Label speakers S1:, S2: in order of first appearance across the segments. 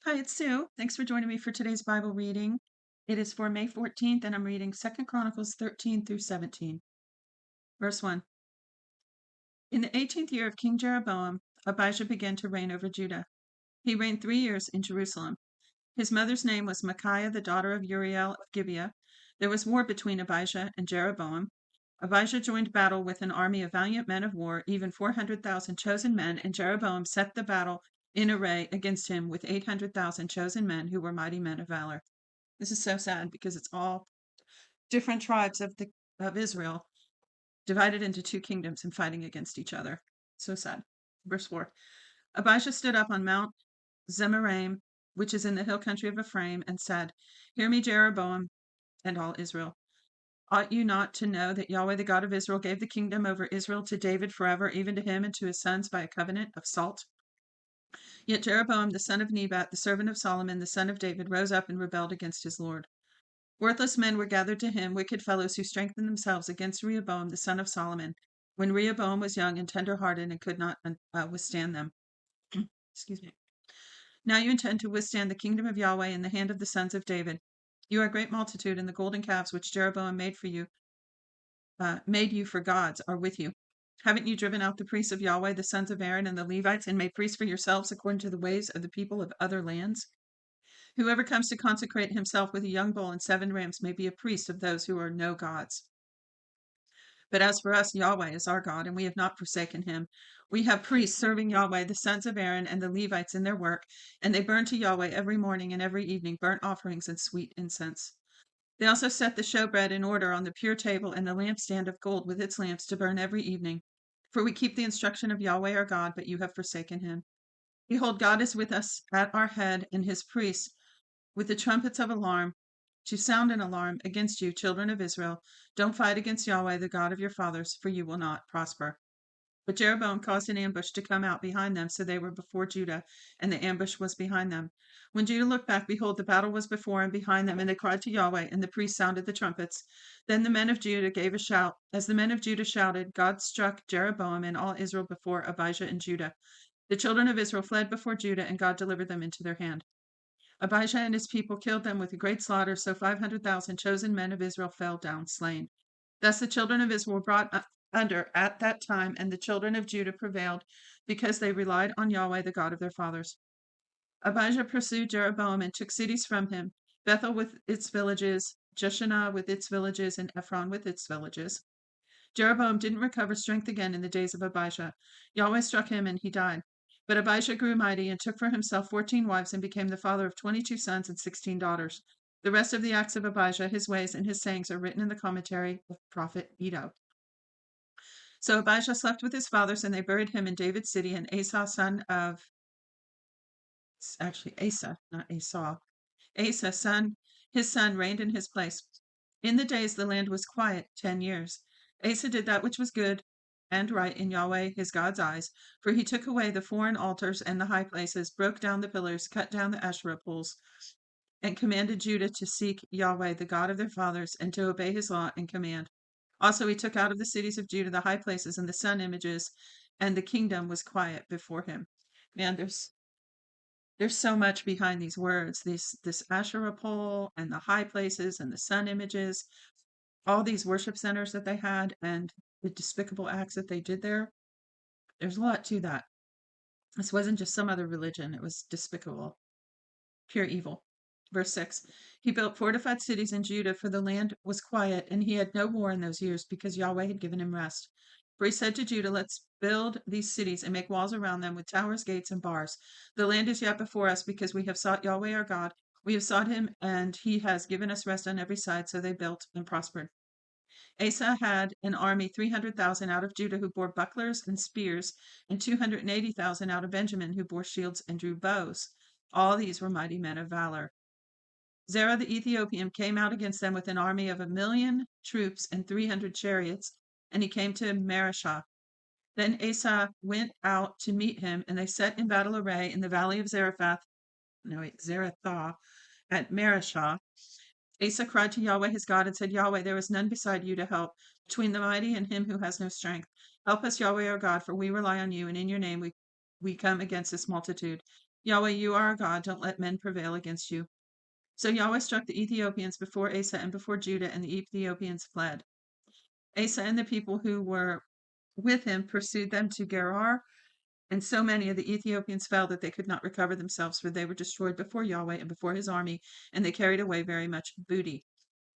S1: Hi, it's Sue. Thanks for joining me for today's Bible reading. It is for May 14th, and I'm reading 2 Chronicles 13 through 17. Verse 1. In the 18th year of King Jeroboam, Abijah began to reign over Judah. He reigned 3 years in Jerusalem. His mother's name was Micaiah, the daughter of Uriel of Gibeah. There was war between Abijah and Jeroboam. Abijah joined battle with an army of valiant men of war, even 400,000 chosen men, and Jeroboam set the battle in array against him with 800,000 chosen men who were mighty men of valor. This is so sad because it's all different tribes of Israel divided into two kingdoms and fighting against each other. So sad. Verse 4. Abijah stood up on Mount Zemaraim, which is in the hill country of Ephraim, and said, Hear me, Jeroboam and all Israel. Ought you not to know that Yahweh the God of Israel gave the kingdom over Israel to David forever, even to him and to his sons by a covenant of salt? Yet Jeroboam the son of Nebat, the servant of Solomon, the son of David, rose up and rebelled against his Lord. Worthless men were gathered to him, wicked fellows who strengthened themselves against Rehoboam the son of Solomon, when Rehoboam was young and tender-hearted and could not withstand them. Excuse me. Now you intend to withstand the kingdom of Yahweh in the hand of the sons of David. You are a great multitude, and the golden calves which Jeroboam made you for gods are with you. Haven't you driven out the priests of Yahweh, the sons of Aaron, and the Levites, and made priests for yourselves according to the ways of the people of other lands? Whoever comes to consecrate himself with a young bull and 7 rams may be a priest of those who are no gods. But as for us, Yahweh is our God, and we have not forsaken him. We have priests serving Yahweh, the sons of Aaron and the Levites in their work, and they burn to Yahweh every morning and every evening burnt offerings and sweet incense. They also set the showbread in order on the pure table and the lampstand of gold with its lamps to burn every evening. For we keep the instruction of Yahweh our God, but you have forsaken him. Behold, God is with us at our head, and his priests with the trumpets of alarm, to sound an alarm against you, children of Israel. Don't fight against Yahweh, the God of your fathers, for you will not prosper. But Jeroboam caused an ambush to come out behind them, so they were before Judah, and the ambush was behind them. When Judah looked back, behold, the battle was before and behind them, and they cried to Yahweh, and the priests sounded the trumpets. Then the men of Judah gave a shout. As the men of Judah shouted, God struck Jeroboam and all Israel before Abijah and Judah. The children of Israel fled before Judah, and God delivered them into their hand. Abijah and his people killed them with a great slaughter, so 500,000 chosen men of Israel fell down slain. Thus the children of Israel were brought under at that time, and the children of Judah prevailed, because they relied on Yahweh, the God of their fathers. Abijah pursued Jeroboam and took cities from him, Bethel with its villages, Jeshanah with its villages, and Ephron with its villages. Jeroboam didn't recover strength again in the days of Abijah. Yahweh struck him, and he died. But Abijah grew mighty and took for himself 14 wives and became the father of 22 sons and 16 daughters. The rest of the acts of Abijah, his ways, and his sayings are written in the commentary of prophet Iddo. So Abijah slept with his fathers, and they buried him in David's city, and Asa, not Esau. His son, reigned in his place. In the days the land was quiet 10 years. Asa did that which was good and right in Yahweh his God's eyes, for he took away the foreign altars and the high places, broke down the pillars, cut down the Asherah poles, and commanded Judah to seek Yahweh, the God of their fathers, and to obey his law and command. Also he took out of the cities of Judah the high places and the sun images, and the kingdom was quiet before him. Man, there's so much behind these words. This Asherah pole and the high places and the sun images, all these worship centers that they had, and the despicable acts that they did there. There's a lot to that. This wasn't just some other religion, it was despicable, pure evil. Verse 6. He built fortified cities in Judah, for the land was quiet, and he had no war in those years, because Yahweh had given him rest. For he said to Judah, Let's build these cities and make walls around them with towers, gates, and bars. The land is yet before us, because we have sought Yahweh our God. We have sought him, and he has given us rest on every side. So they built and prospered. Asa had an army 300,000 out of Judah who bore bucklers and spears, and 280,000 out of Benjamin who bore shields and drew bows. All these were mighty men of valor. Zerah the Ethiopian came out against them with an army of 1,000,000 troops and 300 chariots, and he came to Mareshah. Then Asa went out to meet him, and they set in battle array in the valley of Zaretha at Mareshah. Asa cried to Yahweh his God and said, Yahweh, there is none beside you to help, between the mighty and him who has no strength. Help us, Yahweh our God, for we rely on you, and in your name we come against this multitude. Yahweh, you are our God. Don't let men prevail against you. So Yahweh struck the Ethiopians before Asa and before Judah, and the Ethiopians fled. Asa and the people who were with him pursued them to Gerar, and so many of the Ethiopians fell that they could not recover themselves, for they were destroyed before Yahweh and before his army, and they carried away very much booty.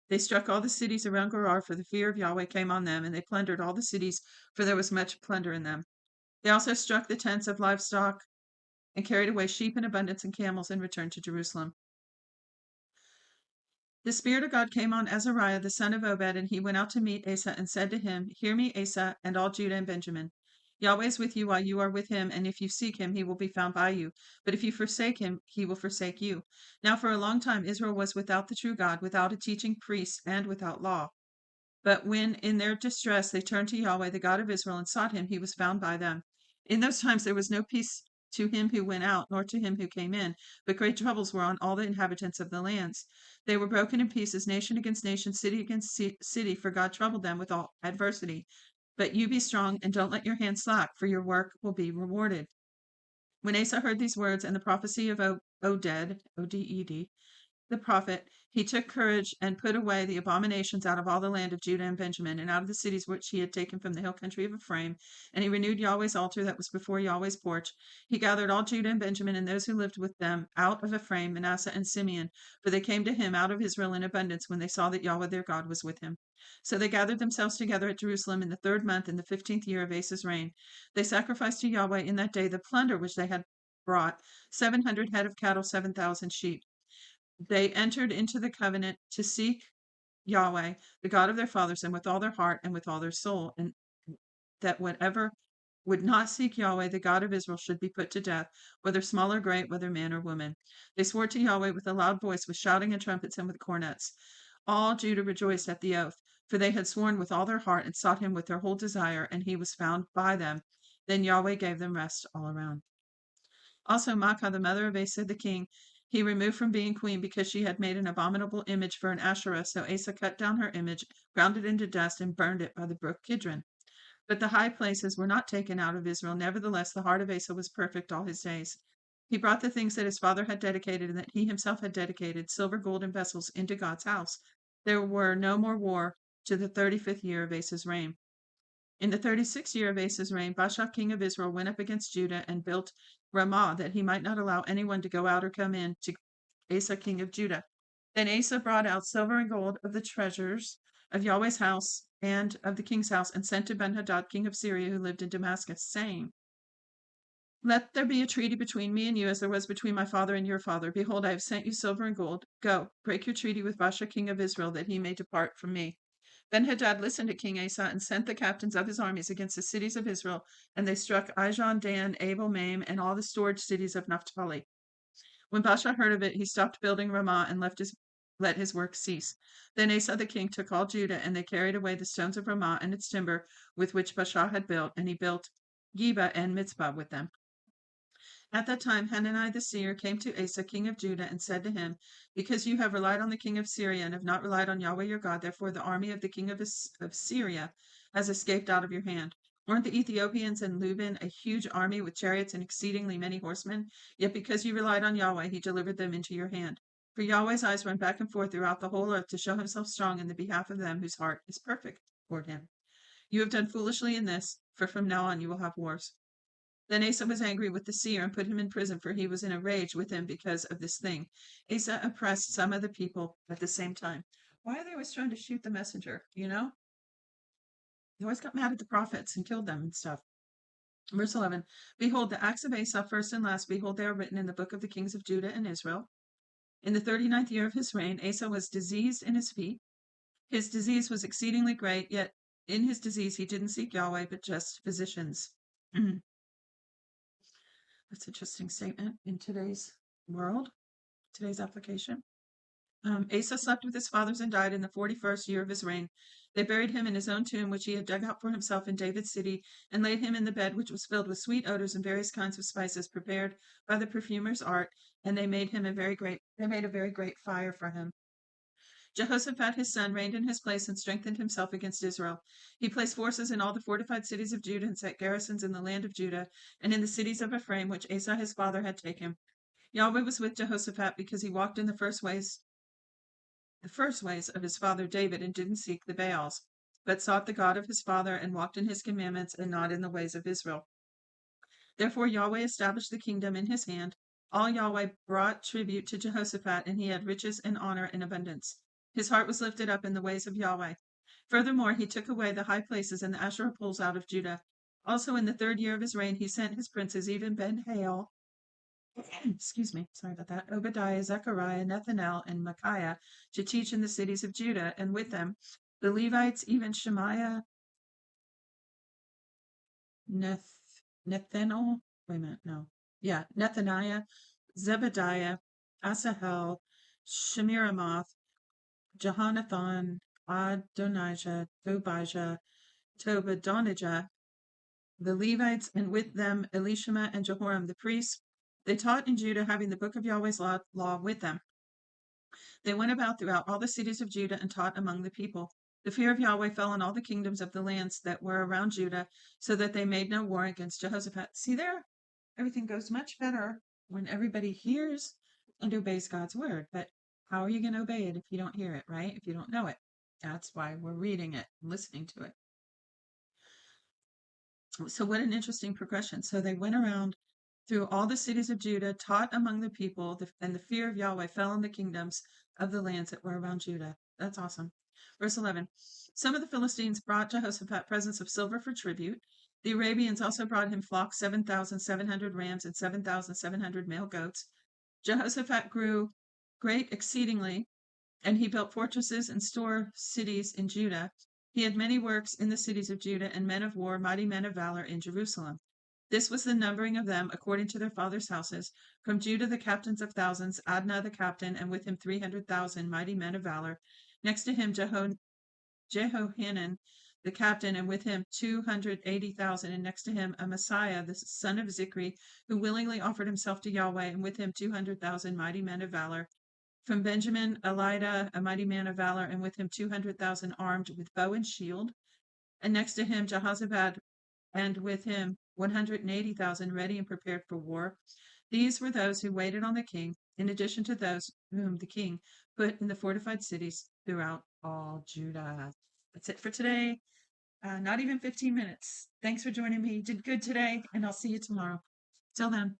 S1: They struck all the cities around Gerar, for the fear of Yahweh came on them, and they plundered all the cities, for there was much plunder in them. They also struck the tents of livestock and carried away sheep in abundance and camels and returned to Jerusalem. The Spirit of God came on Azariah the son of Obed, and he went out to meet Asa and said to him, Hear me, Asa, and all Judah and Benjamin. Yahweh is with you while you are with him, and if you seek him, he will be found by you. But if you forsake him, he will forsake you. Now for a long time Israel was without the true God, without a teaching priest, and without law. But when in their distress they turned to Yahweh, the God of Israel, and sought him, he was found by them. In those times there was no peace to him who went out, nor to him who came in, but great troubles were on all the inhabitants of the lands. They were broken in pieces, nation against nation, city against city, for God troubled them with all adversity. But you be strong, and don't let your hand slack, for your work will be rewarded. When Asa heard these words and the prophecy of Oded, Oded, the prophet, he took courage and put away the abominations out of all the land of Judah and Benjamin, and out of the cities which he had taken from the hill country of Ephraim. And he renewed Yahweh's altar that was before Yahweh's porch. He gathered all Judah and Benjamin and those who lived with them out of Ephraim, Manasseh, and Simeon, for they came to him out of Israel in abundance when they saw that Yahweh their God was with him. So they gathered themselves together at Jerusalem in the 3rd month, in the 15th year of Asa's reign. They sacrificed to Yahweh in that day the plunder which they had brought, 700 head of cattle, 7,000 sheep. They entered into the covenant to seek Yahweh, the God of their fathers, and with all their heart and with all their soul, and that whatever would not seek Yahweh, the God of Israel, should be put to death, whether small or great, whether man or woman. They swore to Yahweh with a loud voice, with shouting and trumpets, and with cornets. All Judah rejoiced at the oath, for they had sworn with all their heart and sought him with their whole desire, and he was found by them. Then Yahweh gave them rest all around. Also, Maacah, the mother of Asa the king, he removed from being queen because she had made an abominable image for an Asherah. So Asa cut down her image, ground it into dust, and burned it by the brook Kidron. But the high places were not taken out of Israel. Nevertheless, the heart of Asa was perfect all his days. He brought the things that his father had dedicated and that he himself had dedicated, silver, gold, and vessels, into God's house. There were no more war to the 35th year of Asa's reign. In the 36th year of Asa's reign, Baasha king of Israel went up against Judah and built Ramah, that he might not allow anyone to go out or come in to Asa king of Judah. Then Asa brought out silver and gold of the treasures of Yahweh's house and of the king's house, and sent to Benhadad king of Syria, who lived in Damascus, saying, Let there be a treaty between me and you, as there was between my father and your father. Behold, I have sent you silver and gold. Go, break your treaty with Baasha king of Israel, that he may depart from me. Benhadad listened to King Asa and sent the captains of his armies against the cities of Israel, and they struck Ijon, Dan, Abel, Maim, and all the storage cities of Naphtali. When Baasha heard of it, he stopped building Ramah and let his work cease. Then Asa the king took all Judah, and they carried away the stones of Ramah and its timber with which Baasha had built, and he built Geba and Mitzpah with them. At that time Hanani the seer came to Asa king of Judah and said to him, Because you have relied on the king of Syria and have not relied on Yahweh your God, therefore the army of the king of Syria has escaped out of your hand. Weren't the Ethiopians and Luban a huge army with chariots and exceedingly many horsemen? Yet because you relied on Yahweh, he delivered them into your hand. For Yahweh's eyes run back and forth throughout the whole earth to show himself strong in the behalf of them whose heart is perfect toward him. You have done foolishly in this, for from now on you will have wars. Then Asa was angry with the seer and put him in prison, for he was in a rage with him because of this thing. Asa oppressed some of the people at the same time. Why are they always trying to shoot the messenger? They always got mad at the prophets and killed them and stuff. Verse 11, Behold, the acts of Asa, first and last, behold, they are written in the book of the kings of Judah and Israel. In the 39th year of his reign, Asa was diseased in his feet. His disease was exceedingly great, yet in his disease he didn't seek Yahweh, but just physicians. That's an interesting statement in today's world, today's application. Asa slept with his fathers and died in the 41st year of his reign. They buried him in his own tomb, which he had dug out for himself in David's city, and laid him in the bed which was filled with sweet odors and various kinds of spices prepared by the perfumer's art, and they made a very great fire for him. Jehoshaphat his son reigned in his place and strengthened himself against Israel. He placed forces in all the fortified cities of Judah and set garrisons in the land of Judah and in the cities of Ephraim, which Asa his father had taken. Yahweh was with Jehoshaphat because he walked in the first ways of his father David, and didn't seek the Baals, but sought the God of his father, and walked in his commandments, and not in the ways of Israel. Therefore Yahweh established the kingdom in his hand. All Yahweh brought tribute to Jehoshaphat, and he had riches and honor in abundance. His heart was lifted up in the ways of Yahweh. Furthermore, he took away the high places and the Asherah poles out of Judah. Also in the 3rd year of his reign, he sent his princes, even Ben-Hail, excuse me, sorry about that, Obadiah, Zechariah, Nethanel, and Micaiah, to teach in the cities of Judah, and with them the Levites, even Shemaiah, Nethanel, wait a minute, no. Yeah, Nethaniah, Zebediah, Asahel, Shemiramoth, Jehonathan, Adonijah, Tobijah, Tobadonijah, the Levites, and with them Elishama and Jehoram the priests. They taught in Judah, having the book of Yahweh's law with them. They went about throughout all the cities of Judah and taught among the people. The fear of Yahweh fell on all the kingdoms of the lands that were around Judah, so that they made no war against Jehoshaphat. See there? Everything goes much better when everybody hears and obeys God's word. But how are you going to obey it if you don't hear it, right? If you don't know it? That's why we're reading it, listening to it. So what an interesting progression. So they went around through all the cities of Judah, taught among the people, and the fear of Yahweh fell on the kingdoms of the lands that were around Judah. That's awesome. Verse 11. Some of the Philistines brought Jehoshaphat presents of silver for tribute. The Arabians also brought him flocks, 7,700 rams and 7,700 male goats. Jehoshaphat grew great exceedingly, and he built fortresses and store cities in Judah. He had many works in the cities of Judah, and men of war, mighty men of valor in Jerusalem. This was the numbering of them according to their fathers' houses. From Judah the captains of thousands, Adnah the captain, and with him 300,000 mighty men of valor. Next to him Jehohanan the captain, and with him 280,000, and next to him Amasiah the son of Zikri, who willingly offered himself to Yahweh, and with him 200,000 mighty men of valor. From Benjamin, Elida, a mighty man of valor, and with him 200,000 armed with bow and shield. And next to him Jehozabad, and with him 180,000 ready and prepared for war. These were those who waited on the king, in addition to those whom the king put in the fortified cities throughout all Judah. That's it for today. Not even 15 minutes. Thanks for joining me. You did good today, and I'll see you tomorrow. Till then.